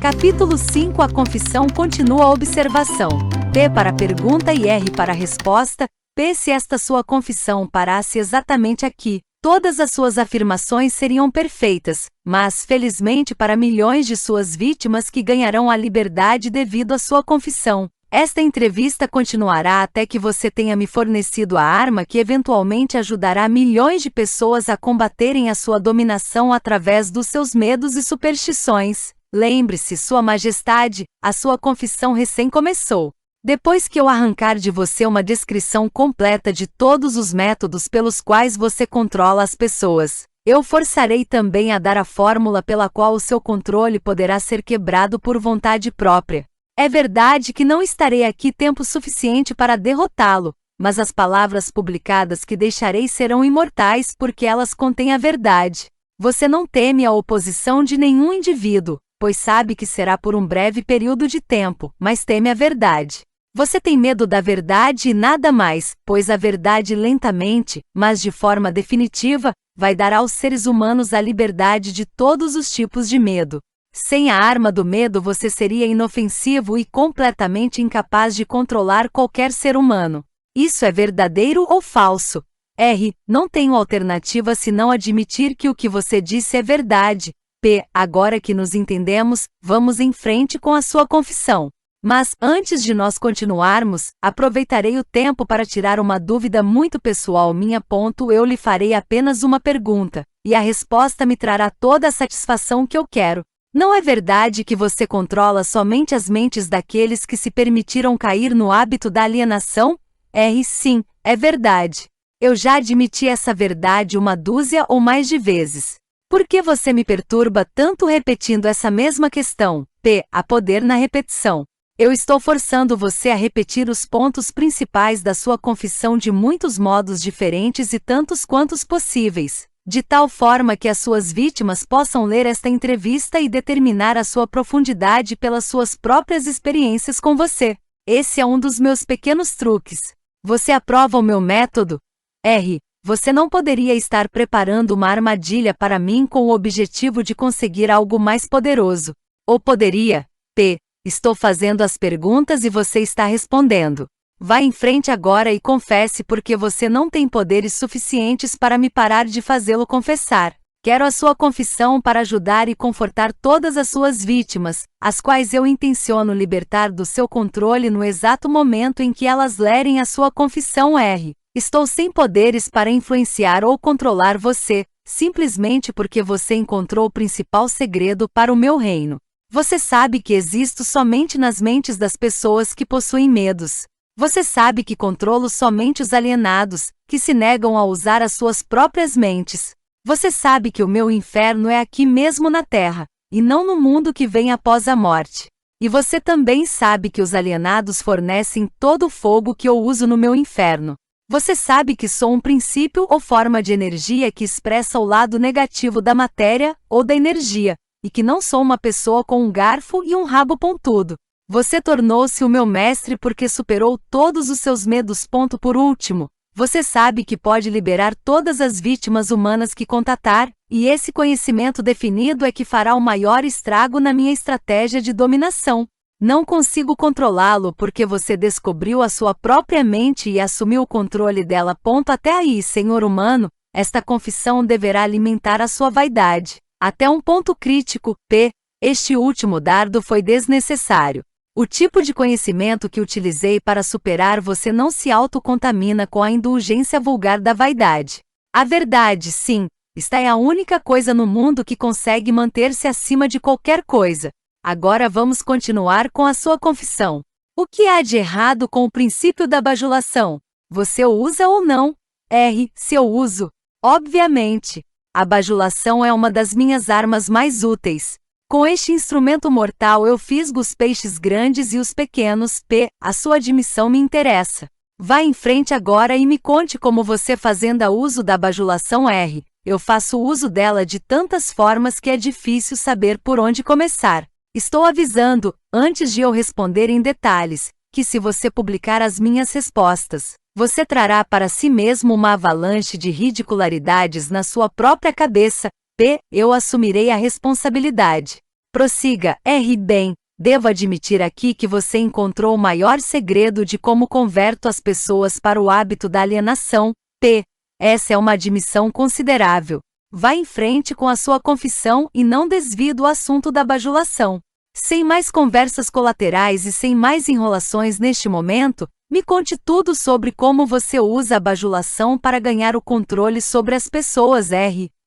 Capítulo 5. A confissão continua a observação. P para pergunta e R para resposta. P. Se esta sua confissão parasse exatamente aqui, todas as suas afirmações seriam perfeitas, mas, felizmente para milhões de suas vítimas que ganharão a liberdade devido à sua confissão, esta entrevista continuará até que você tenha me fornecido a arma que eventualmente ajudará milhões de pessoas a combaterem a sua dominação através dos seus medos e superstições. Lembre-se, Sua Majestade, a sua confissão recém começou. Depois que eu arrancar de você uma descrição completa de todos os métodos pelos quais você controla as pessoas, eu forçarei também a dar a fórmula pela qual o seu controle poderá ser quebrado por vontade própria. É verdade que não estarei aqui tempo suficiente para derrotá-lo, mas as palavras publicadas que deixarei serão imortais porque elas contêm a verdade. Você não teme a oposição de nenhum indivíduo, pois sabe que será por um breve período de tempo, mas teme a verdade. Você tem medo da verdade e nada mais, pois a verdade lentamente, mas de forma definitiva, vai dar aos seres humanos a liberdade de todos os tipos de medo. Sem a arma do medo você seria inofensivo e completamente incapaz de controlar qualquer ser humano. Isso é verdadeiro ou falso? R. Não tenho alternativa senão admitir que o que você disse é verdade. P. Agora que nos entendemos, vamos em frente com a sua confissão. Mas, antes de nós continuarmos, aproveitarei o tempo para tirar uma dúvida muito pessoal minha. Eu lhe farei apenas uma pergunta, e a resposta me trará toda a satisfação que eu quero. Não é verdade que você controla somente as mentes daqueles que se permitiram cair no hábito da alienação? R. Sim, é verdade. Eu já admiti essa verdade uma dúzia ou mais de vezes. Por que você me perturba tanto repetindo essa mesma questão? P. Há poder na repetição. Eu estou forçando você a repetir os pontos principais da sua confissão de muitos modos diferentes e tantos quantos possíveis, de tal forma que as suas vítimas possam ler esta entrevista e determinar a sua profundidade pelas suas próprias experiências com você. Esse é um dos meus pequenos truques. Você aprova o meu método? R. Você não poderia estar preparando uma armadilha para mim com o objetivo de conseguir algo mais poderoso. Ou poderia? P. Estou fazendo as perguntas e você está respondendo. Vá em frente agora e confesse porque você não tem poderes suficientes para me parar de fazê-lo confessar. Quero a sua confissão para ajudar e confortar todas as suas vítimas, as quais eu intenciono libertar do seu controle no exato momento em que elas lerem a sua confissão. R. Estou sem poderes para influenciar ou controlar você, simplesmente porque você encontrou o principal segredo para o meu reino. Você sabe que existo somente nas mentes das pessoas que possuem medos. Você sabe que controlo somente os alienados, que se negam a usar as suas próprias mentes. Você sabe que o meu inferno é aqui mesmo na Terra, e não no mundo que vem após a morte. E você também sabe que os alienados fornecem todo o fogo que eu uso no meu inferno. Você sabe que sou um princípio ou forma de energia que expressa o lado negativo da matéria, ou da energia, e que não sou uma pessoa com um garfo e um rabo pontudo. Você tornou-se o meu mestre porque superou todos os seus medos. Por último, você sabe que pode liberar todas as vítimas humanas que contatar, e esse conhecimento definido é que fará o maior estrago na minha estratégia de dominação. Não consigo controlá-lo porque você descobriu a sua própria mente e assumiu o controle dela. Até aí, senhor humano, esta confissão deverá alimentar a sua vaidade. Até um ponto crítico. P. Este último dardo foi desnecessário. O tipo de conhecimento que utilizei para superar você não se autocontamina com a indulgência vulgar da vaidade. A verdade, sim, esta é a única coisa no mundo que consegue manter-se acima de qualquer coisa. Agora vamos continuar com a sua confissão. O que há de errado com o princípio da bajulação? Você o usa ou não? R. Se eu uso. Obviamente. A bajulação é uma das minhas armas mais úteis. Com este instrumento mortal eu fisgo os peixes grandes e os pequenos. P. A sua admissão me interessa. Vá em frente agora e me conte como você fazendo uso da bajulação. R. Eu faço uso dela de tantas formas que é difícil saber por onde começar. Estou avisando, antes de eu responder em detalhes, que se você publicar as minhas respostas, você trará para si mesmo uma avalanche de ridicularidades na sua própria cabeça. P. Eu assumirei a responsabilidade. Prossiga. Bem, devo admitir aqui que você encontrou o maior segredo de como converto as pessoas para o hábito da alienação. P. Essa é uma admissão considerável. Vá em frente com a sua confissão e não desvie do assunto da bajulação. Sem mais conversas colaterais e sem mais enrolações neste momento, me conte tudo sobre como você usa a bajulação para ganhar o controle sobre as pessoas.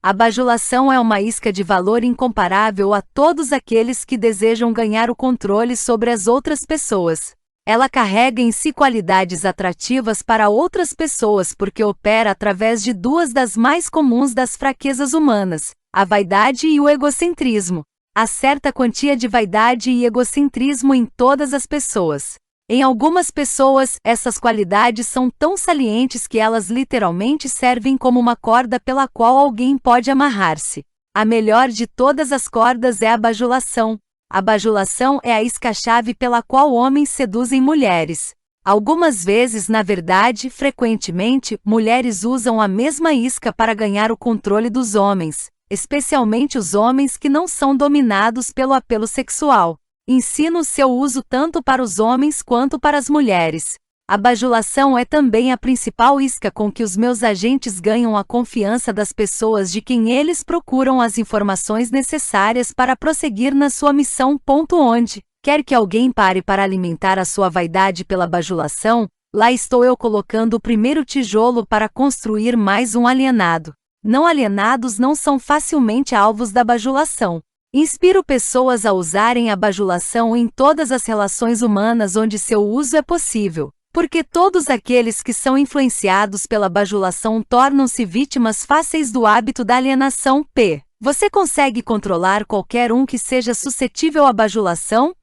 A bajulação é uma isca de valor incomparável a todos aqueles que desejam ganhar o controle sobre as outras pessoas. Ela carrega em si qualidades atrativas para outras pessoas porque opera através de duas das mais comuns das fraquezas humanas, a vaidade e o egocentrismo. Há certa quantia de vaidade e egocentrismo em todas as pessoas. Em algumas pessoas, essas qualidades são tão salientes que elas literalmente servem como uma corda pela qual alguém pode amarrar-se. A melhor de todas as cordas é a bajulação. A bajulação é a isca-chave pela qual homens seduzem mulheres. Algumas vezes, na verdade, frequentemente, mulheres usam a mesma isca para ganhar o controle dos homens, especialmente os homens que não são dominados pelo apelo sexual. Ensino seu uso tanto para os homens quanto para as mulheres. A bajulação é também a principal isca com que os meus agentes ganham a confiança das pessoas de quem eles procuram as informações necessárias para prosseguir na sua missão. Onde quer que alguém pare para alimentar a sua vaidade pela bajulação, lá estou eu colocando o primeiro tijolo para construir mais um alienado. Não alienados não são facilmente alvos da bajulação. Inspiro pessoas a usarem a bajulação em todas as relações humanas onde seu uso é possível, porque todos aqueles que são influenciados pela bajulação tornam-se vítimas fáceis do hábito da alienação. P. Você consegue controlar qualquer um que seja suscetível à bajulação?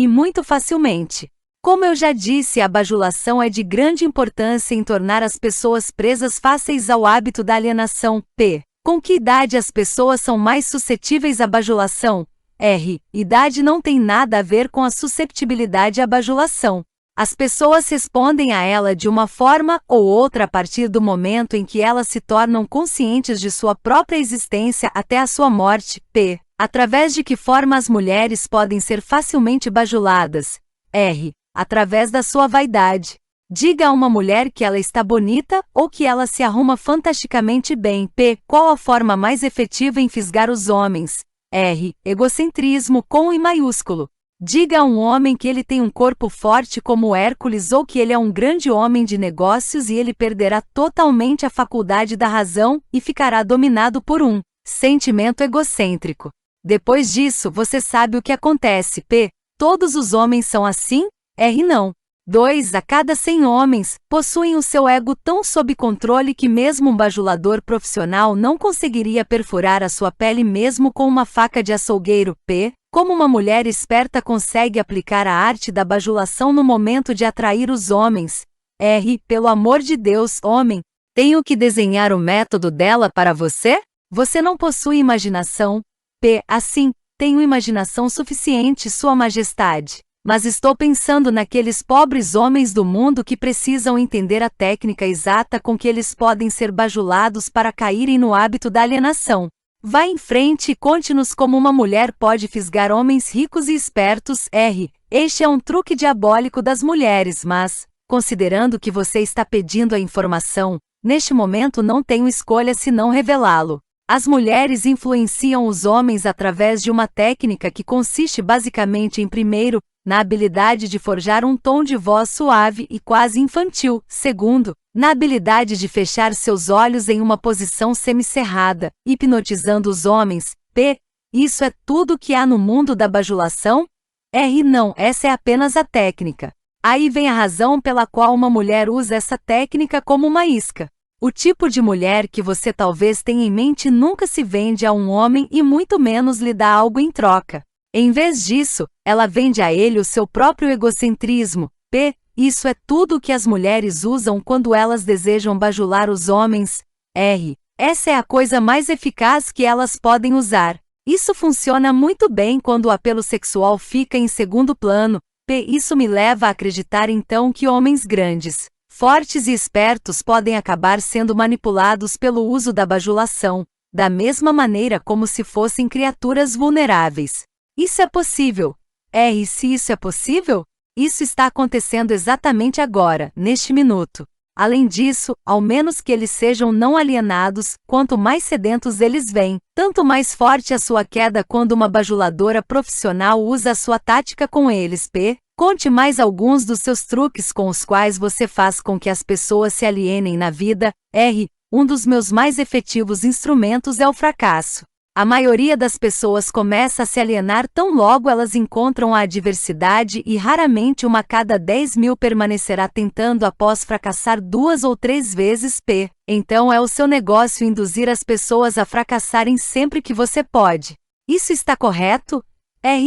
Muito facilmente. Como eu já disse, a bajulação é de grande importância em tornar as pessoas presas fáceis ao hábito da alienação. P. Com que idade as pessoas são mais suscetíveis à bajulação? Idade não tem nada a ver com a susceptibilidade à bajulação. As pessoas respondem a ela de uma forma ou outra a partir do momento em que elas se tornam conscientes de sua própria existência até a sua morte. P. Através de que forma as mulheres podem ser facilmente bajuladas? Através da sua vaidade. Diga a uma mulher que ela está bonita ou que ela se arruma fantasticamente bem. P. Qual a forma mais efetiva em fisgar os homens? Egocentrismo com I maiúsculo. Diga a um homem que ele tem um corpo forte como Hércules ou que ele é um grande homem de negócios e ele perderá totalmente a faculdade da razão e ficará dominado por um sentimento egocêntrico. Depois disso, você sabe o que acontece. P. Todos os homens são assim? Não. 2 a cada 100 homens possuem o seu ego tão sob controle que mesmo um bajulador profissional não conseguiria perfurar a sua pele mesmo com uma faca de açougueiro. P. Como uma mulher esperta consegue aplicar a arte da bajulação no momento de atrair os homens? Pelo amor de Deus, homem, tenho que desenhar o método dela para você? Você não possui imaginação? P. Assim, tenho imaginação suficiente, Sua Majestade. Mas estou pensando naqueles pobres homens do mundo que precisam entender a técnica exata com que eles podem ser bajulados para caírem no hábito da alienação. Vá em frente e conte-nos como uma mulher pode fisgar homens ricos e espertos. Este é um truque diabólico das mulheres, mas, considerando que você está pedindo a informação, neste momento não tenho escolha senão revelá-lo. As mulheres influenciam os homens através de uma técnica que consiste basicamente em primeiro, na habilidade de forjar um tom de voz suave e quase infantil. Segundo, na habilidade de fechar seus olhos em uma posição semicerrada, hipnotizando os homens. P. Isso é tudo que há no mundo da bajulação? Não, essa é apenas a técnica. Aí vem a razão pela qual uma mulher usa essa técnica como uma isca. O tipo de mulher que você talvez tenha em mente nunca se vende a um homem e muito menos lhe dá algo em troca. Em vez disso, ela vende a ele o seu próprio egocentrismo. P. Isso é tudo o que as mulheres usam quando elas desejam bajular os homens. Essa é a coisa mais eficaz que elas podem usar. Isso funciona muito bem quando o apelo sexual fica em segundo plano. P. Isso me leva a acreditar então que homens grandes, fortes e espertos podem acabar sendo manipulados pelo uso da bajulação, da mesma maneira como se fossem criaturas vulneráveis. Isso é possível. E se isso é possível? Isso está acontecendo exatamente agora, neste minuto. Além disso, ao menos que eles sejam não alienados, quanto mais sedentos eles vêm, tanto mais forte a sua queda quando uma bajuladora profissional usa a sua tática com eles. Conte mais alguns dos seus truques com os quais você faz com que as pessoas se alienem na vida. Um dos meus mais efetivos instrumentos é o fracasso. A maioria das pessoas começa a se alienar tão logo elas encontram a adversidade e raramente uma a cada 10.000 permanecerá tentando após fracassar 2 ou 3 vezes. Então é o seu negócio induzir as pessoas a fracassarem sempre que você pode. Isso está correto?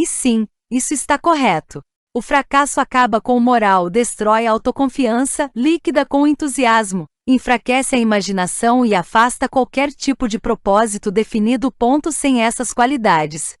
Sim, isso está correto. O fracasso acaba com o moral, destrói a autoconfiança, líquida com o entusiasmo, enfraquece a imaginação e afasta qualquer tipo de propósito definido. Sem essas qualidades,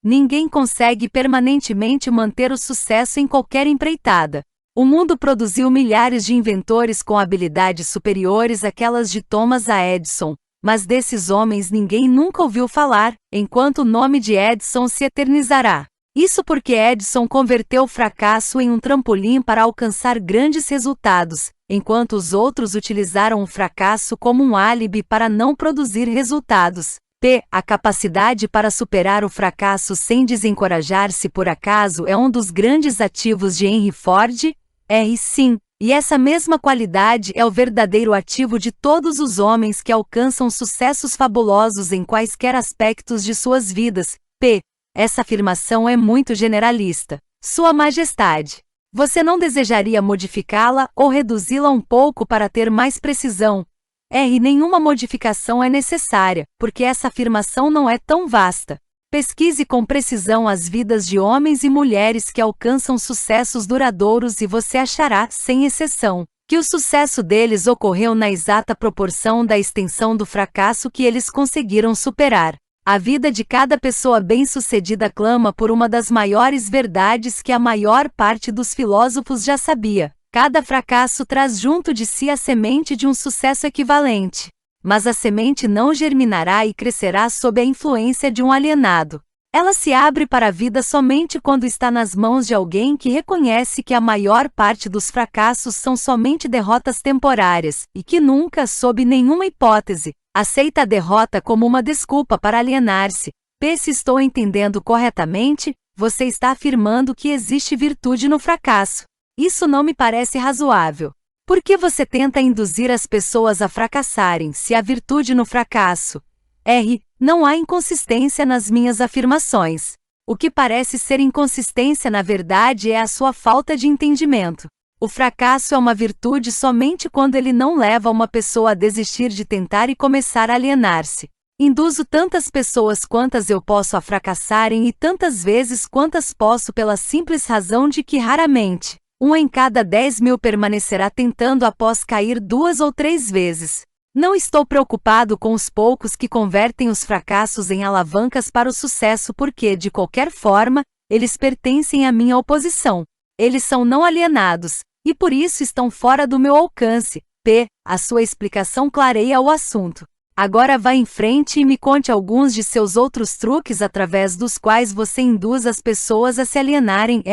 ninguém consegue permanentemente manter o sucesso em qualquer empreitada. O mundo produziu milhares de inventores com habilidades superiores àquelas de Thomas A. Edison, mas desses homens ninguém nunca ouviu falar, enquanto o nome de Edison se eternizará. Isso porque Edison converteu o fracasso em um trampolim para alcançar grandes resultados, enquanto os outros utilizaram o fracasso como um álibi para não produzir resultados. A capacidade para superar o fracasso sem desencorajar-se por acaso é um dos grandes ativos de Henry Ford? Sim, e essa mesma qualidade é o verdadeiro ativo de todos os homens que alcançam sucessos fabulosos em quaisquer aspectos de suas vidas. Essa afirmação é muito generalista. Sua Majestade, você não desejaria modificá-la ou reduzi-la um pouco para ter mais precisão? Nenhuma modificação é necessária, porque essa afirmação não é tão vasta. Pesquise com precisão as vidas de homens e mulheres que alcançam sucessos duradouros e você achará, sem exceção, que o sucesso deles ocorreu na exata proporção da extensão do fracasso que eles conseguiram superar. A vida de cada pessoa bem-sucedida clama por uma das maiores verdades que a maior parte dos filósofos já sabia. Cada fracasso traz junto de si a semente de um sucesso equivalente. Mas a semente não germinará e crescerá sob a influência de um alienado. Ela se abre para a vida somente quando está nas mãos de alguém que reconhece que a maior parte dos fracassos são somente derrotas temporárias, e que nunca, sob nenhuma hipótese, aceita a derrota como uma desculpa para alienar-se. Se estou entendendo corretamente, você está afirmando que existe virtude no fracasso. Isso não me parece razoável. Por que você tenta induzir as pessoas a fracassarem se há virtude no fracasso? Não há inconsistência nas minhas afirmações. O que parece ser inconsistência na verdade é a sua falta de entendimento. O fracasso é uma virtude somente quando ele não leva uma pessoa a desistir de tentar e começar a alienar-se. Induzo tantas pessoas quantas eu posso a fracassarem e tantas vezes quantas posso pela simples razão de que raramente, 1 em cada 10.000 permanecerá tentando após cair 2 ou 3 vezes. Não estou preocupado com os poucos que convertem os fracassos em alavancas para o sucesso porque, de qualquer forma, eles pertencem à minha oposição. Eles são não alienados, e por isso estão fora do meu alcance. A sua explicação clareia o assunto. Agora vá em frente e me conte alguns de seus outros truques através dos quais você induz as pessoas a se alienarem.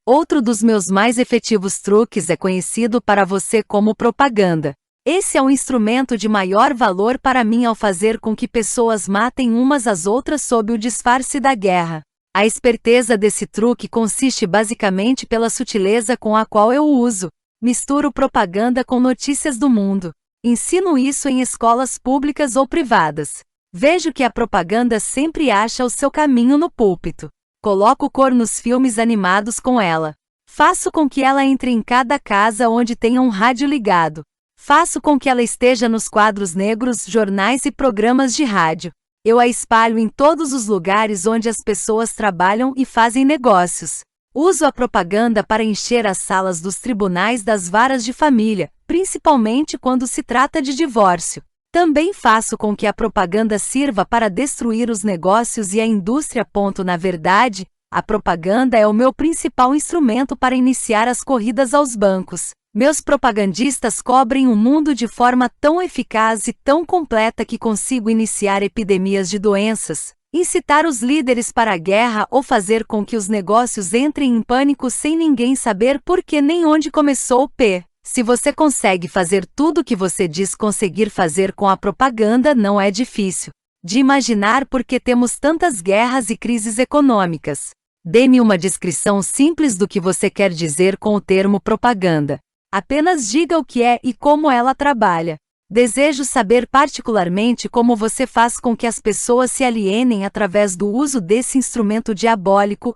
Outro dos meus mais efetivos truques é conhecido para você como propaganda. Esse é um instrumento de maior valor para mim ao fazer com que pessoas matem umas às outras sob o disfarce da guerra. A esperteza desse truque consiste basicamente pela sutileza com a qual eu o uso. Misturo propaganda com notícias do mundo. Ensino isso em escolas públicas ou privadas. Vejo que a propaganda sempre acha o seu caminho no púlpito. Coloco cor nos filmes animados com ela. Faço com que ela entre em cada casa onde tenha um rádio ligado. Faço com que ela esteja nos quadros negros, jornais e programas de rádio. Eu a espalho em todos os lugares onde as pessoas trabalham e fazem negócios. Uso a propaganda para encher as salas dos tribunais das varas de família, principalmente quando se trata de divórcio. Também faço com que a propaganda sirva para destruir os negócios e a indústria. Na verdade, a propaganda é o meu principal instrumento para iniciar as corridas aos bancos. Meus propagandistas cobrem o mundo de forma tão eficaz e tão completa que consigo iniciar epidemias de doenças, Incitar os líderes para a guerra ou fazer com que os negócios entrem em pânico sem ninguém saber por que nem onde começou. P. Se você consegue fazer tudo o que você diz conseguir fazer com a propaganda, não é difícil de imaginar por que temos tantas guerras e crises econômicas. Dê-me uma descrição simples do que você quer dizer com o termo propaganda. Apenas diga o que é e como ela trabalha. Desejo saber particularmente como você faz com que as pessoas se alienem através do uso desse instrumento diabólico.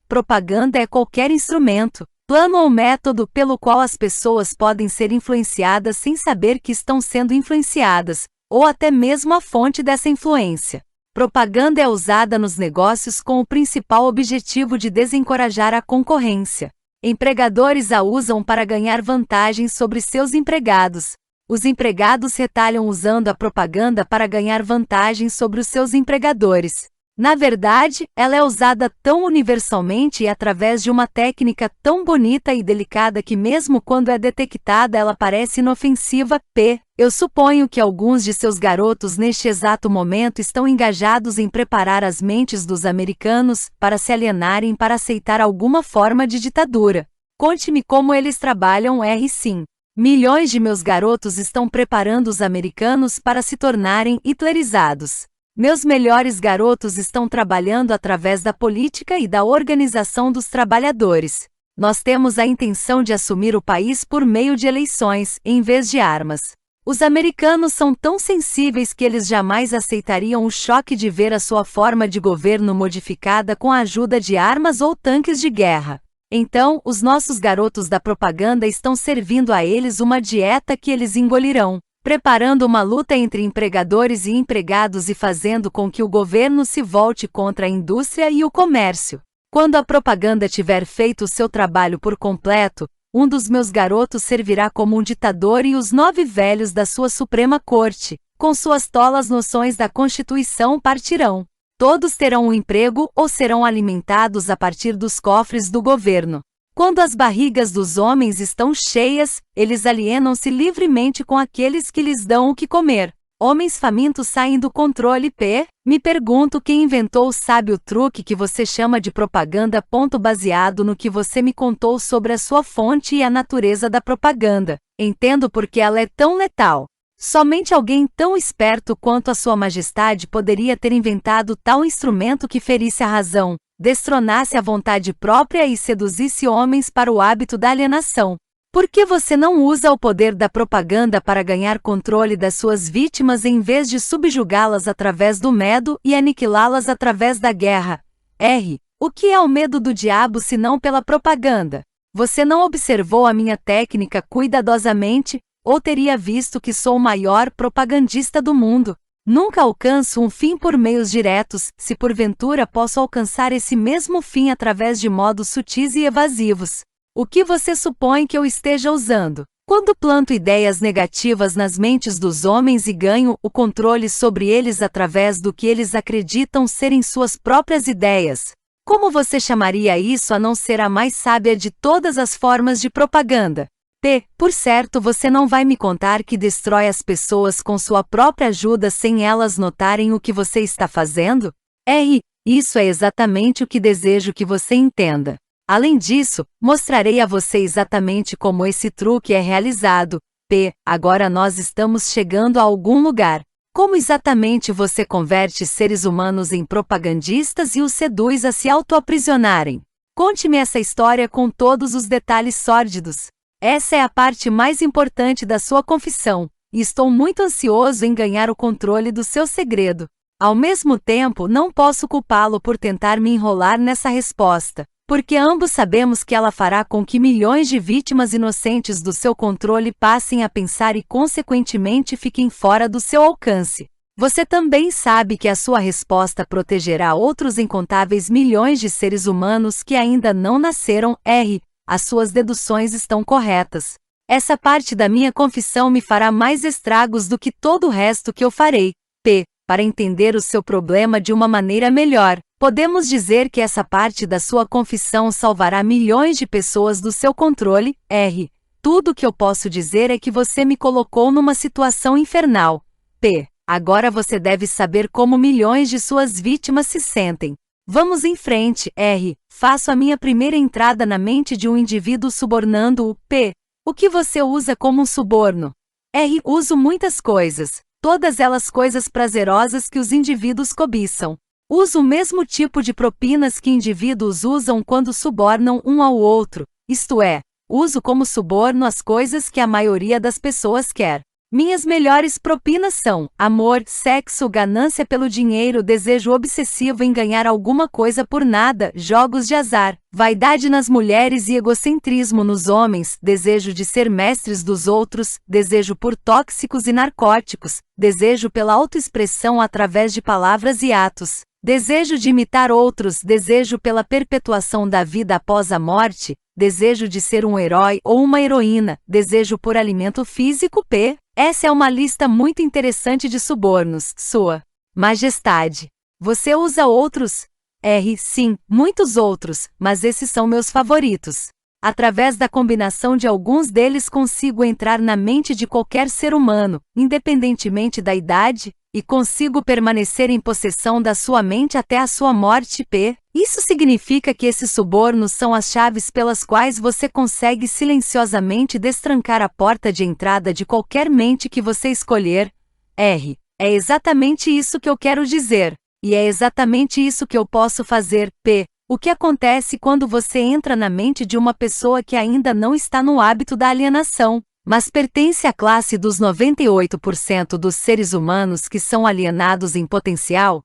Propaganda é qualquer instrumento, plano ou método pelo qual as pessoas podem ser influenciadas sem saber que estão sendo influenciadas, ou até mesmo a fonte dessa influência. Propaganda é usada nos negócios com o principal objetivo de desencorajar a concorrência. Empregadores a usam para ganhar vantagens sobre seus empregados. Os empregados retalham usando a propaganda para ganhar vantagens sobre os seus empregadores. Na verdade, ela é usada tão universalmente e através de uma técnica tão bonita e delicada que mesmo quando é detectada ela parece inofensiva. P. Eu suponho que alguns de seus garotos neste exato momento estão engajados em preparar as mentes dos americanos para se alienarem para aceitar alguma forma de ditadura. Conte-me como eles trabalham. Sim. Milhões de meus garotos estão preparando os americanos para se tornarem hitlerizados. Meus melhores garotos estão trabalhando através da política e da organização dos trabalhadores. Nós temos a intenção de assumir o país por meio de eleições, em vez de armas. Os americanos são tão sensíveis que eles jamais aceitariam o choque de ver a sua forma de governo modificada com a ajuda de armas ou tanques de guerra. Então, os nossos garotos da propaganda estão servindo a eles uma dieta que eles engolirão, preparando uma luta entre empregadores e empregados e fazendo com que o governo se volte contra a indústria e o comércio. Quando a propaganda tiver feito o seu trabalho por completo, um dos meus garotos servirá como um ditador e os 9 velhos da sua Suprema Corte, com suas tolas noções da Constituição, partirão. Todos terão um emprego ou serão alimentados a partir dos cofres do governo. Quando as barrigas dos homens estão cheias, eles alienam-se livremente com aqueles que lhes dão o que comer. Homens famintos saem do controle. P. Me pergunto quem inventou o sábio truque que você chama de propaganda. Baseado no que você me contou sobre a sua fonte e a natureza da propaganda, entendo por que ela é tão letal. Somente alguém tão esperto quanto a Sua Majestade poderia ter inventado tal instrumento que ferisse a razão, destronasse a vontade própria e seduzisse homens para o hábito da alienação. Por que você não usa o poder da propaganda para ganhar controle das suas vítimas em vez de subjugá-las através do medo e aniquilá-las através da guerra? O que é o medo do diabo se não pela propaganda? Você não observou a minha técnica cuidadosamente, ou teria visto que sou o maior propagandista do mundo. Nunca alcanço um fim por meios diretos, se porventura posso alcançar esse mesmo fim através de modos sutis e evasivos. O que você supõe que eu esteja usando? Quando planto ideias negativas nas mentes dos homens e ganho o controle sobre eles através do que eles acreditam serem suas próprias ideias. Como você chamaria isso a não ser a mais sábia de todas as formas de propaganda? Por certo, você não vai me contar que destrói as pessoas com sua própria ajuda sem elas notarem o que você está fazendo? Isso é exatamente o que desejo que você entenda. Além disso, mostrarei a você exatamente como esse truque é realizado. Agora nós estamos chegando a algum lugar. Como exatamente você converte seres humanos em propagandistas e os seduz a se autoaprisionarem? Conte-me essa história com todos os detalhes sórdidos. Essa é a parte mais importante da sua confissão, e estou muito ansioso em ganhar o controle do seu segredo. Ao mesmo tempo, não posso culpá-lo por tentar me enrolar nessa resposta, porque ambos sabemos que ela fará com que milhões de vítimas inocentes do seu controle passem a pensar e consequentemente fiquem fora do seu alcance. Você também sabe que a sua resposta protegerá outros incontáveis milhões de seres humanos que ainda não nasceram. As suas deduções estão corretas. Essa parte da minha confissão me fará mais estragos do que todo o resto que eu farei. Para entender o seu problema de uma maneira melhor, podemos dizer que essa parte da sua confissão salvará milhões de pessoas do seu controle. Tudo o que eu posso dizer é que você me colocou numa situação infernal. Agora você deve saber como milhões de suas vítimas se sentem. Vamos em frente. R. Faço a minha primeira entrada na mente de um indivíduo subornando-o. P. O que você usa como um suborno? R. Uso muitas coisas, todas elas coisas prazerosas que os indivíduos cobiçam. Uso o mesmo tipo de propinas que indivíduos usam quando subornam um ao outro, isto é, uso como suborno as coisas que a maioria das pessoas quer. Minhas melhores propinas são amor, sexo, ganância pelo dinheiro, desejo obsessivo em ganhar alguma coisa por nada, jogos de azar, vaidade nas mulheres e egocentrismo nos homens, desejo de ser mestres dos outros, desejo por tóxicos e narcóticos, desejo pela autoexpressão através de palavras e atos, desejo de imitar outros, desejo pela perpetuação da vida após a morte, desejo de ser um herói ou uma heroína, desejo por alimento físico. P. Essa é uma lista muito interessante de subornos, Sua Majestade. Você usa outros? R. Sim, muitos outros, mas esses são meus favoritos. Através da combinação de alguns deles consigo entrar na mente de qualquer ser humano, independentemente da idade, e consigo permanecer em possessão da sua mente até a sua morte. P. Isso significa que esses subornos são as chaves pelas quais você consegue silenciosamente destrancar a porta de entrada de qualquer mente que você escolher. R. É exatamente isso que eu quero dizer. E é exatamente isso que eu posso fazer. P. O que acontece quando você entra na mente de uma pessoa que ainda não está no hábito da alienação, mas pertence à classe dos 98% dos seres humanos que são alienados em potencial?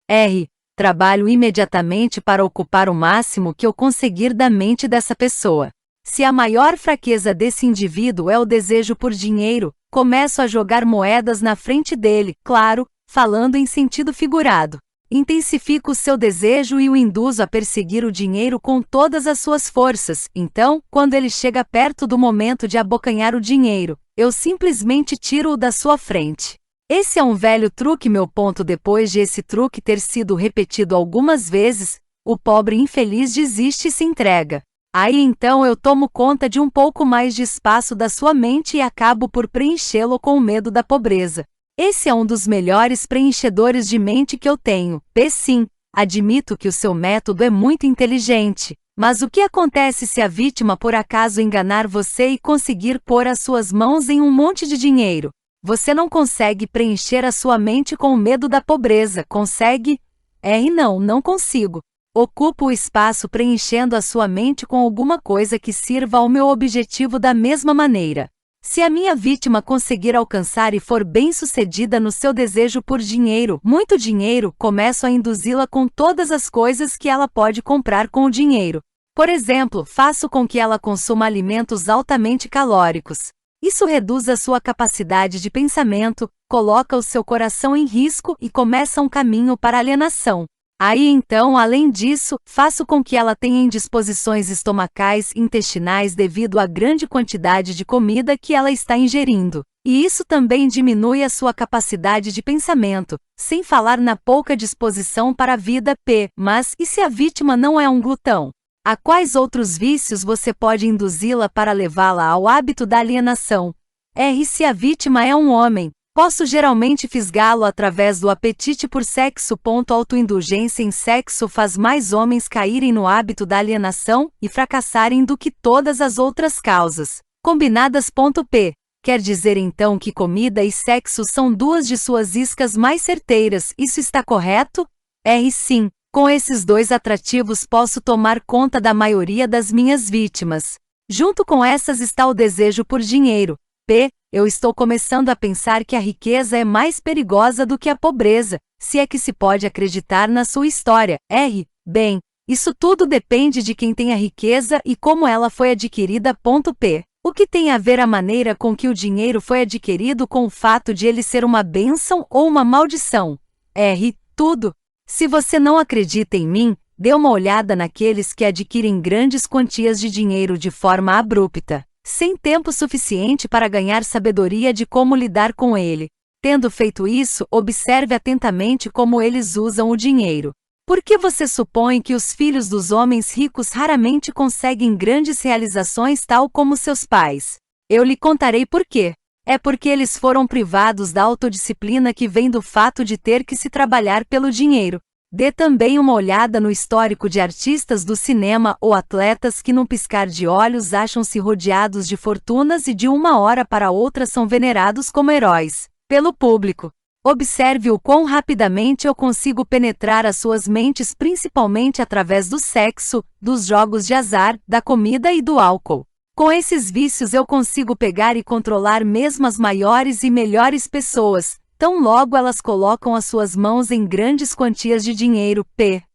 R. Trabalho imediatamente para ocupar o máximo que eu conseguir da mente dessa pessoa. Se a maior fraqueza desse indivíduo é o desejo por dinheiro, começo a jogar moedas na frente dele, claro, falando em sentido figurado. Intensifico o seu desejo e o induzo a perseguir o dinheiro com todas as suas forças. Então, quando ele chega perto do momento de abocanhar o dinheiro, eu simplesmente tiro-o da sua frente. Esse é um velho truque. Meu ponto: depois de esse truque ter sido repetido algumas vezes, o pobre infeliz desiste e se entrega. Aí então eu tomo conta de um pouco mais de espaço da sua mente e acabo por preenchê-lo com o medo da pobreza. Esse é um dos melhores preenchedores de mente que eu tenho. P. Sim, admito que o seu método é muito inteligente. Mas o que acontece se a vítima por acaso enganar você e conseguir pôr as suas mãos em um monte de dinheiro? Você não consegue preencher a sua mente com o medo da pobreza, consegue? R. Não consigo. Ocupo o espaço preenchendo a sua mente com alguma coisa que sirva ao meu objetivo da mesma maneira. Se a minha vítima conseguir alcançar e for bem-sucedida no seu desejo por dinheiro, muito dinheiro, começo a induzi-la com todas as coisas que ela pode comprar com o dinheiro. Por exemplo, faço com que ela consuma alimentos altamente calóricos. Isso reduz a sua capacidade de pensamento, coloca o seu coração em risco e começa um caminho para a alienação. Aí então, além disso, faço com que ela tenha indisposições estomacais, intestinais devido à grande quantidade de comida que ela está ingerindo. E isso também diminui a sua capacidade de pensamento, sem falar na pouca disposição para a vida. P. Mas, e se a vítima não é um glutão? A quais outros vícios você pode induzi-la para levá-la ao hábito da alienação? R. Se a vítima é um homem, posso geralmente fisgá-lo através do apetite por sexo. Autoindulgência em sexo faz mais homens caírem no hábito da alienação e fracassarem do que todas as outras causas combinadas. P. Quer dizer então que comida e sexo são duas de suas iscas mais certeiras, isso está correto? R. Sim, com esses dois atrativos posso tomar conta da maioria das minhas vítimas. Junto com essas está o desejo por dinheiro. P. Eu estou começando a pensar que a riqueza é mais perigosa do que a pobreza, se é que se pode acreditar na sua história. R. Bem, isso tudo depende de quem tem a riqueza e como ela foi adquirida. P. O que tem a ver a maneira com que o dinheiro foi adquirido com o fato de ele ser uma bênção ou uma maldição? R. Tudo. Se você não acredita em mim, dê uma olhada naqueles que adquirem grandes quantias de dinheiro de forma abrupta, sem tempo suficiente para ganhar sabedoria de como lidar com ele. Tendo feito isso, observe atentamente como eles usam o dinheiro. Por que você supõe que os filhos dos homens ricos raramente conseguem grandes realizações tal como seus pais? Eu lhe contarei por quê. É porque eles foram privados da autodisciplina que vem do fato de ter que se trabalhar pelo dinheiro. Dê também uma olhada no histórico de artistas do cinema ou atletas que num piscar de olhos acham-se rodeados de fortunas e de uma hora para outra são venerados como heróis pelo público. Observe o quão rapidamente eu consigo penetrar as suas mentes, principalmente através do sexo, dos jogos de azar, da comida e do álcool. Com esses vícios eu consigo pegar e controlar mesmo as maiores e melhores pessoas, tão logo elas colocam as suas mãos em grandes quantias de dinheiro.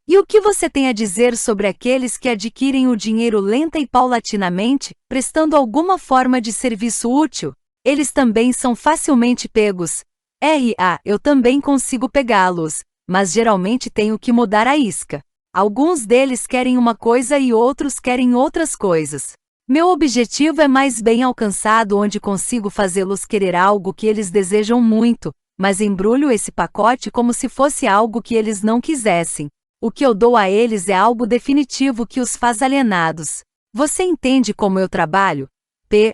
E o que você tem a dizer sobre aqueles que adquirem o dinheiro lenta e paulatinamente, prestando alguma forma de serviço útil? Eles também são facilmente pegos. Eu também consigo pegá-los, mas geralmente tenho que mudar a isca. Alguns deles querem uma coisa e outros querem outras coisas. Meu objetivo é mais bem alcançado, onde consigo fazê-los querer algo que eles desejam muito, mas embrulho esse pacote como se fosse algo que eles não quisessem. O que eu dou a eles é algo definitivo que os faz alienados. Você entende como eu trabalho?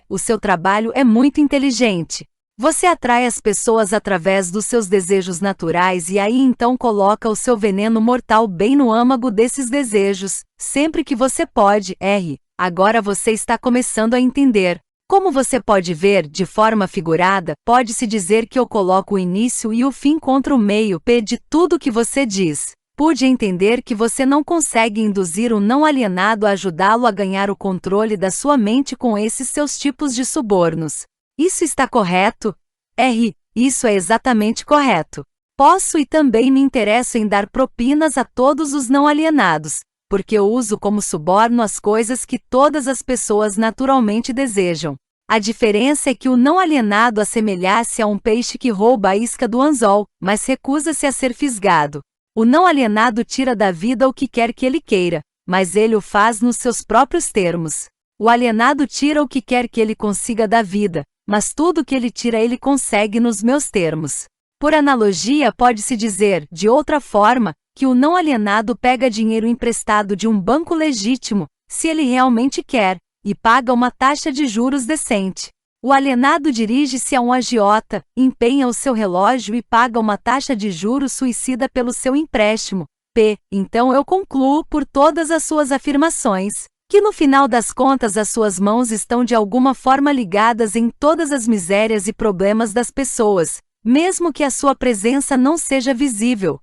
O seu trabalho é muito inteligente. Você atrai as pessoas através dos seus desejos naturais e aí então coloca o seu veneno mortal bem no âmago desses desejos, sempre que você pode. Agora você está começando a entender. Como você pode ver, de forma figurada, pode-se dizer que eu coloco o início e o fim contra o meio de tudo que você diz. Pude entender que você não consegue induzir o não alienado a ajudá-lo a ganhar o controle da sua mente com esses seus tipos de subornos. Isso está correto? Isso é exatamente correto. Posso e também me interesso em dar propinas a todos os não alienados, porque eu uso como suborno as coisas que todas as pessoas naturalmente desejam. A diferença é que o não alienado assemelha-se a um peixe que rouba a isca do anzol, mas recusa-se a ser fisgado. O não alienado tira da vida o que quer que ele queira, mas ele o faz nos seus próprios termos. O alienado tira o que quer que ele consiga da vida, mas tudo que ele tira ele consegue nos meus termos. Por analogia, pode-se dizer, de outra forma, que o não alienado pega dinheiro emprestado de um banco legítimo, se ele realmente quer, e paga uma taxa de juros decente. O alienado dirige-se a um agiota, empenha o seu relógio e paga uma taxa de juros suicida pelo seu empréstimo. Então eu concluo por todas as suas afirmações, que no final das contas as suas mãos estão de alguma forma ligadas em todas as misérias e problemas das pessoas, mesmo que a sua presença não seja visível.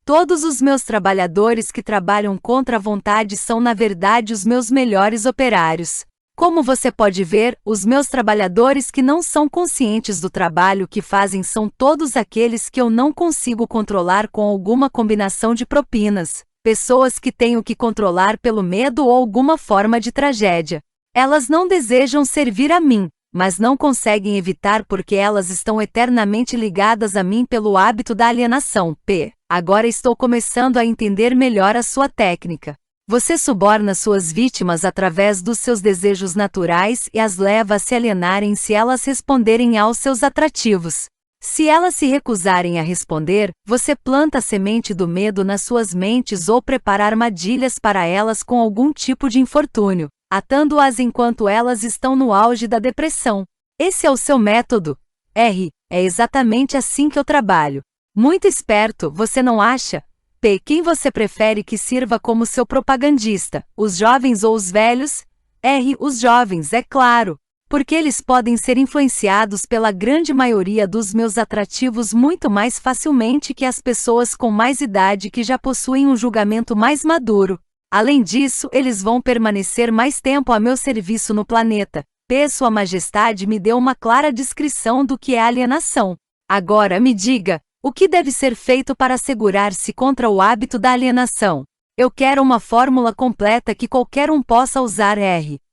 Todos os meus trabalhadores que trabalham contra a vontade são na verdade os meus melhores operários. Como você pode ver, os meus trabalhadores que não são conscientes do trabalho que fazem são todos aqueles que eu não consigo controlar com alguma combinação de propinas. Pessoas que tenho que controlar pelo medo ou alguma forma de tragédia. Elas não desejam servir a mim, mas não conseguem evitar porque elas estão eternamente ligadas a mim pelo hábito da alienação. Agora estou começando a entender melhor a sua técnica. Você suborna suas vítimas através dos seus desejos naturais e as leva a se alienarem se elas responderem aos seus atrativos. Se elas se recusarem a responder, você planta a semente do medo nas suas mentes ou prepara armadilhas para elas com algum tipo de infortúnio, atando-as enquanto elas estão no auge da depressão. Esse é o seu método. É exatamente assim que eu trabalho. Muito esperto, você não acha? Quem você prefere que sirva como seu propagandista, os jovens ou os velhos? Os jovens, é claro, porque eles podem ser influenciados pela grande maioria dos meus atrativos muito mais facilmente que as pessoas com mais idade que já possuem um julgamento mais maduro. Além disso, eles vão permanecer mais tempo a meu serviço no planeta. Sua Majestade me deu uma clara descrição do que é alienação. Agora me diga, o que deve ser feito para assegurar-se contra o hábito da alienação? Eu quero uma fórmula completa que qualquer um possa usar.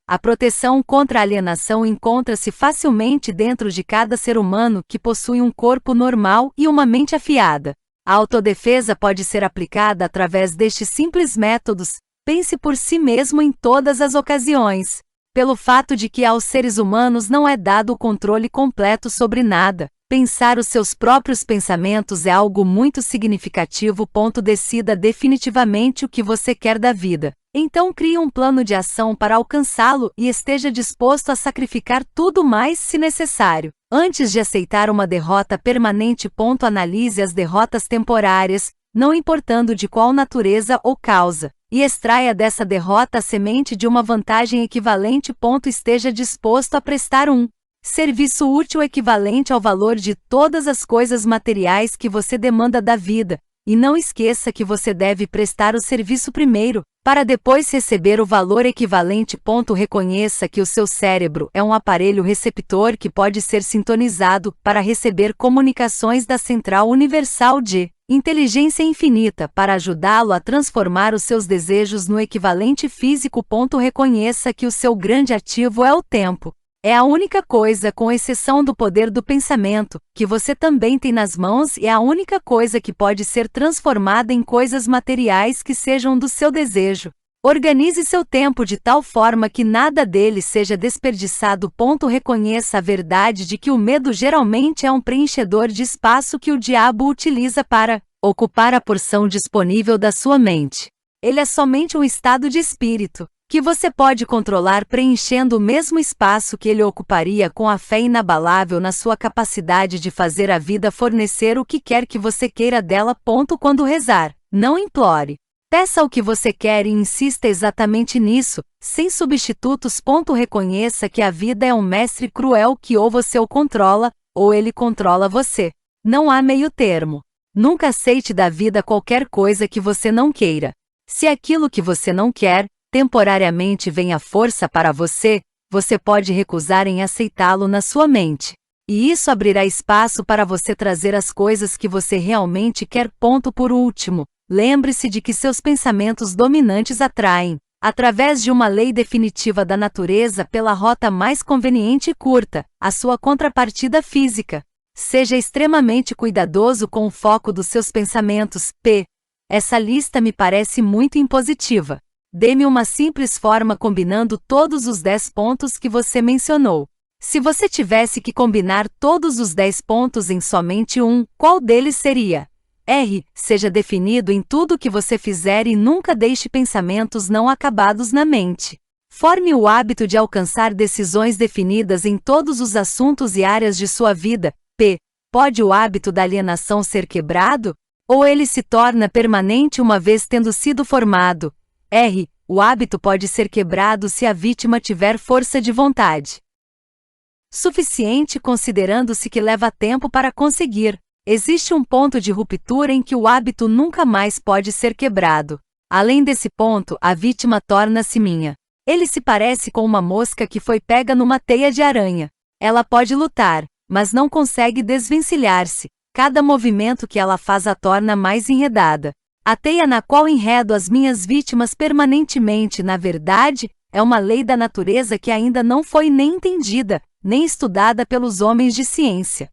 A proteção contra a alienação encontra-se facilmente dentro de cada ser humano que possui um corpo normal e uma mente afiada. A autodefesa pode ser aplicada através destes simples métodos. Pense por si mesmo em todas as ocasiões. Pelo fato de que aos seres humanos não é dado o controle completo sobre nada, Pensar os seus próprios pensamentos é algo muito significativo. Decida definitivamente o que você quer da vida. Então crie um plano de ação para alcançá-lo e esteja disposto a sacrificar tudo mais se necessário. Antes de aceitar uma derrota permanente. Analise as derrotas temporárias, não importando de qual natureza ou causa, e extraia dessa derrota a semente de uma vantagem equivalente. Esteja disposto a prestar um serviço útil equivalente ao valor de todas as coisas materiais que você demanda da vida, e não esqueça que você deve prestar o serviço primeiro, para depois receber o valor equivalente. Reconheça que o seu cérebro é um aparelho receptor que pode ser sintonizado para receber comunicações da Central Universal de Inteligência Infinita para ajudá-lo a transformar os seus desejos no equivalente físico. Reconheça que o seu grande ativo é o tempo. É a única coisa, com exceção do poder do pensamento, que você também tem nas mãos, e é a única coisa que pode ser transformada em coisas materiais que sejam do seu desejo. Organize seu tempo de tal forma que nada dele seja desperdiçado. Reconheça a verdade de que o medo geralmente é um preenchedor de espaço que o diabo utiliza para ocupar a porção disponível da sua mente. Ele é somente um estado de espírito que você pode controlar, preenchendo o mesmo espaço que ele ocuparia com a fé inabalável na sua capacidade de fazer a vida fornecer o que quer que você queira dela. Quando rezar, não implore. Peça o que você quer e insista exatamente nisso, sem substitutos. Reconheça que a vida é um mestre cruel que ou você o controla, ou ele controla você. Não há meio termo. Nunca aceite da vida qualquer coisa que você não queira. Se aquilo que você não quer temporariamente vem à força para você, você pode recusar em aceitá-lo na sua mente. E isso abrirá espaço para você trazer as coisas que você realmente quer. Por último, lembre-se de que seus pensamentos dominantes atraem, através de uma lei definitiva da natureza, pela rota mais conveniente e curta, a sua contrapartida física. Seja extremamente cuidadoso com o foco dos seus pensamentos. Essa lista me parece muito impositiva. Dê-me uma simples forma combinando todos os 10 pontos que você mencionou. Se você tivesse que combinar todos os 10 pontos em somente um, qual deles seria? Seja definido em tudo que você fizer e nunca deixe pensamentos não acabados na mente. Forme o hábito de alcançar decisões definidas em todos os assuntos e áreas de sua vida. Pode o hábito da alienação ser quebrado? Ou ele se torna permanente uma vez tendo sido formado? O hábito pode ser quebrado se a vítima tiver força de vontade suficiente, considerando-se que leva tempo para conseguir. Existe um ponto de ruptura em que o hábito nunca mais pode ser quebrado. Além desse ponto, a vítima torna-se minha. Ele se parece com uma mosca que foi pega numa teia de aranha. Ela pode lutar, mas não consegue desvencilhar-se. Cada movimento que ela faz a torna mais enredada. A teia na qual enredo as minhas vítimas permanentemente, na verdade, é uma lei da natureza que ainda não foi nem entendida, nem estudada pelos homens de ciência.